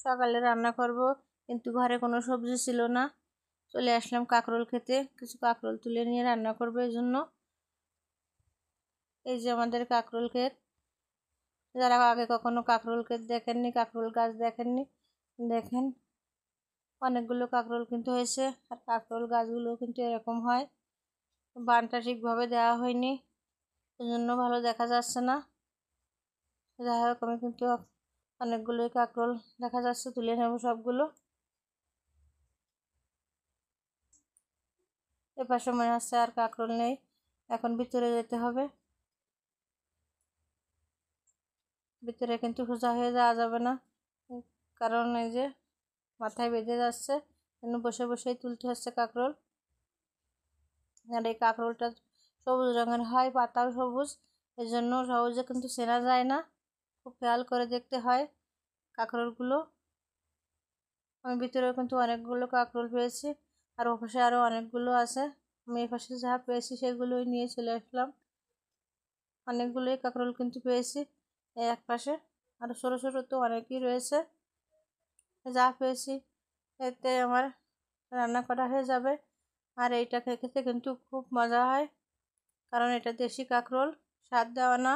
সকালে রান্না করব, কিন্তু ঘরে কোনো সবজি ছিল না। চলে আসলাম কাঁকরোল খেতে। কিছু কাঁকরোল তুলে নিয়ে রান্না করবো এই জন্য। এই যে আমাদের কাঁকরোল ক্ষেত। যারা আগে কখনো কাঁকরোল ক্ষেত দেখেননি, কাঁকরোল গাছ দেখেননি, দেখেন অনেকগুলো কাঁকরোল কিন্তু হয়েছে। আর কাঁকরোল গাছগুলো কিন্তু এরকম হয়, বানটা ঠিকভাবে দেওয়া হয়নি, এই জন্য ভালো দেখা যাচ্ছে না। যাই হোক, আমি কিন্তু অনেকগুলোই কাঁকরোল দেখা যাচ্ছে, তুলে নেব সবগুলো। এপাশে মনে হচ্ছে আর কাঁকরোল নেই, এখন ভিতরে যেতে হবে। ভিতরে কিন্তু সোজা হয়ে যাওয়া যাবে না, কারণ এই যে মাথায় বেঁধে যাচ্ছে, জন্য বসে বসেই তুলতে হচ্ছে কাঁকরোল। আর এই কাঁকরোলটা সবুজ রঙের হয়, পাতাও সবুজ, এই জন্য সহজে কিন্তু চেনা যায় না, খুব খেয়াল করে দেখতে হয় কাঁকরোলগুলো। আমি ভিতরেও কিন্তু অনেকগুলো কাঁকরোল পেয়েছি, আর ওপাশে আরও অনেকগুলো আছে। আমি এপাশে যা পেয়েছি সেগুলোই নিয়ে চলে আসলাম। অনেকগুলোই কাঁকরোল কিন্তু পেয়েছি এই এক পাশে, আরও ছোটো ছোটো তো অনেকই রয়েছে। যা পেয়েছি এতে আমার রান্না করা হয়ে যাবে। আর এইটা খেতে কিন্তু খুব মজা হয়, কারণ এটা দেশি কাঁকরোল, স্বাদ দেওয়া না।